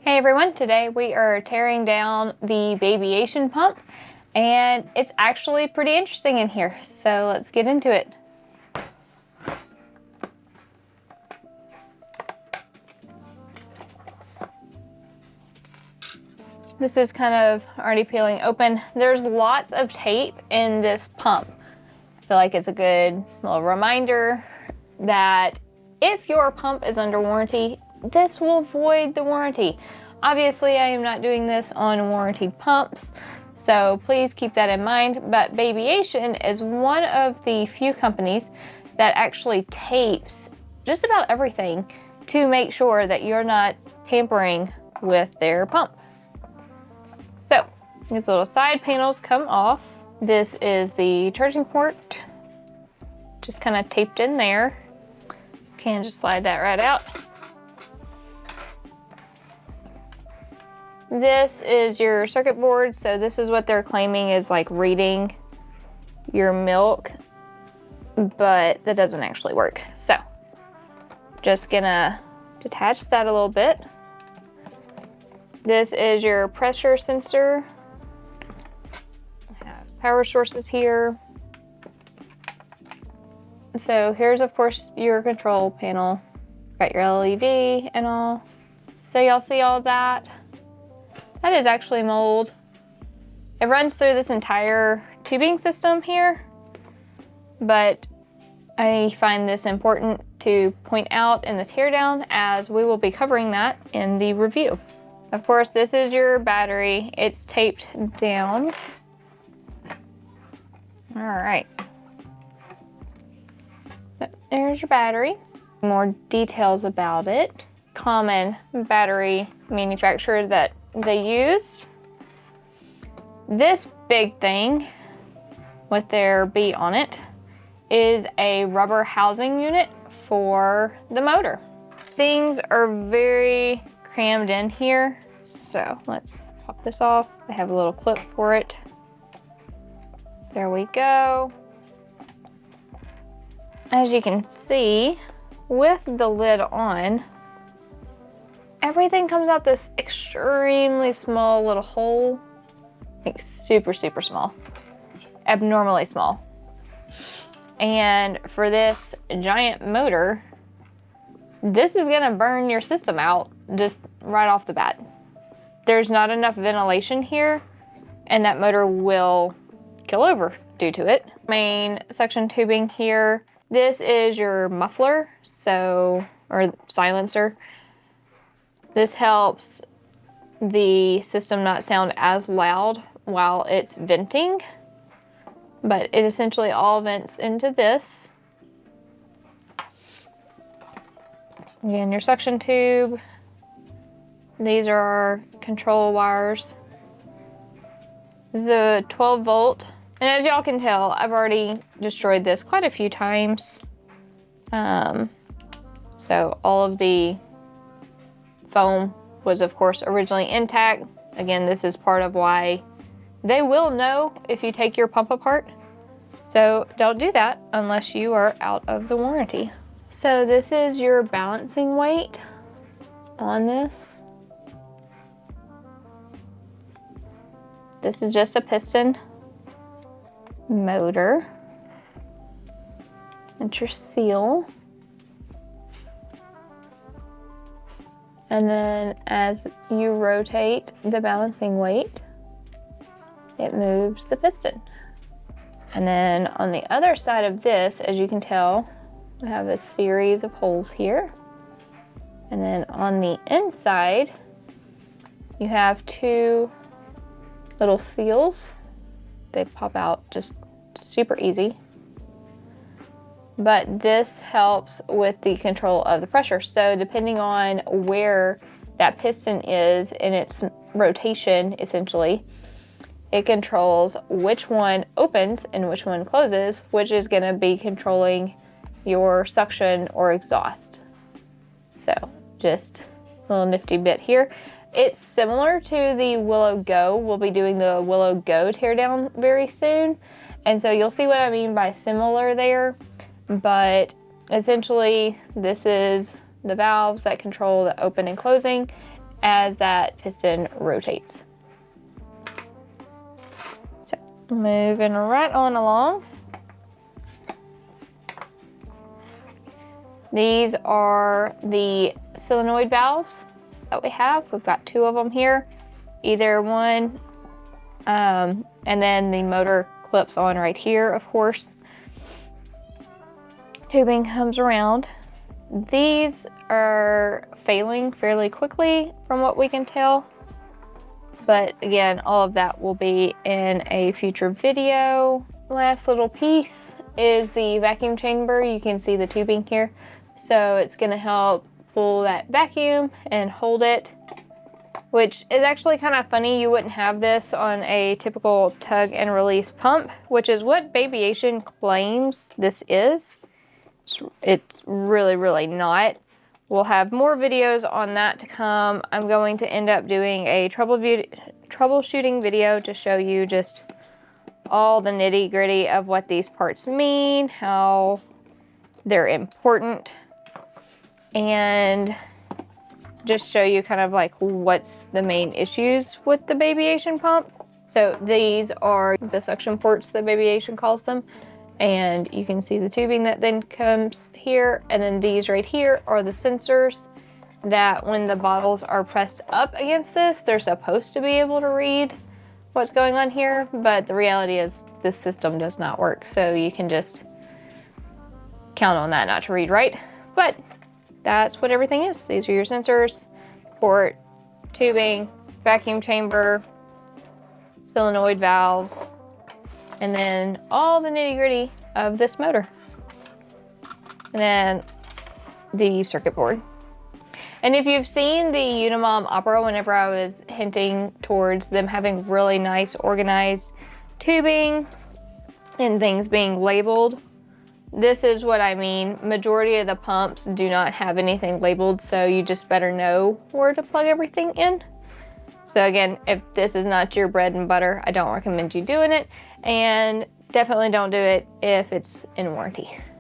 Hey everyone, today we are tearing down the Babyation pump, and it's actually pretty interesting in here, so let's get into it. This is kind of already peeling open. There's lots of tape in this pump. I feel like it's a good little reminder that if your pump is under warranty, this will void the warranty. Obviously, I am not doing this on warranted pumps, so please keep that in mind. But Babyation is one of the few companies that actually tapes just about everything to make sure that you're not tampering with their pump. So these little side panels come off. This is the charging port, just kind of taped in there. Can just slide that right out. This is your circuit board, so this is what they're claiming is like reading your milk, but that doesn't actually work. So just gonna detach that a little bit. This is your pressure sensor. I have power sources here. So here's of course your control panel. Got your LED and all. So y'all see all that? That is actually mold. It runs through this entire tubing system here, but I find this important to point out in the teardown as we will be covering that in the review. Of course, this is your battery. It's taped down. All right. There's your battery. More details about it. Common battery manufacturer that they use. This big thing with their B on it is a rubber housing unit for the motor. Things are very crammed in here, so let's pop this off. I have a little clip for it. There we go. As you can see, with the lid on, everything comes out this extremely small little hole. Like super, super small. Abnormally small. And for this giant motor, this is gonna burn your system out just right off the bat. There's not enough ventilation here, and that motor will kill over due to it. Main suction tubing here. This is your muffler, or silencer. This helps the system not sound as loud while it's venting, but it essentially all vents into this. Again, your suction tube. These are our control wires. This is a 12 volt. And as y'all can tell, I've already destroyed this quite a few times. So all of the foam was of course originally intact. Again, this is part of why they will know if you take your pump apart. So don't do that unless you are out of the warranty. So this is your balancing weight on this. This is just a piston motor. That's your seal. And then as you rotate the balancing weight, it moves the piston. And then on the other side of this, as you can tell, we have a series of holes here. And then on the inside, you have two little seals. They pop out just super easy. But this helps with the control of the pressure. So depending on where that piston is in its rotation, essentially, it controls which one opens and which one closes, which is gonna be controlling your suction or exhaust. So just a little nifty bit here. It's similar to the Willow Go. We'll be doing the Willow Go teardown very soon. And so you'll see what I mean by similar there. But essentially, this is the valves that control the open and closing. as that piston rotates. So moving right on along. These are the solenoid valves that we have. We've got 2 of them here, either one, and then the motor clips on right here, of course. Tubing comes around. These are failing fairly quickly from what we can tell. But again, all of that will be in a future video. Last little piece is the vacuum chamber. You can see the tubing here. So it's gonna help pull that vacuum and hold it, which is actually kind of funny. You wouldn't have this on a typical tug and release pump, which is what Babyation claims this is. It's really, really not. We'll have more videos on that to come. I'm going to end up doing a troubleshooting video to show you just all the nitty gritty of what these parts mean, how they're important, and just show you kind of like what's the main issues with the Babyation pump. So these are the suction ports that Babyation calls them. And you can see the tubing that then comes here. And then these right here are the sensors that when the bottles are pressed up against this, they're supposed to be able to read what's going on here. But the reality is this system does not work. So you can just count on that not to read right. But that's what everything is. These are your sensors, port, tubing, vacuum chamber, solenoid valves, and then all the nitty gritty of this motor. And then the circuit board. And if you've seen the Unimom Opera, whenever I was hinting towards them having really nice organized tubing and things being labeled, this is what I mean. Majority of the pumps do not have anything labeled, so you just better know where to plug everything in. So again, if this is not your bread and butter, I don't recommend you doing it, and definitely don't do it if it's in warranty.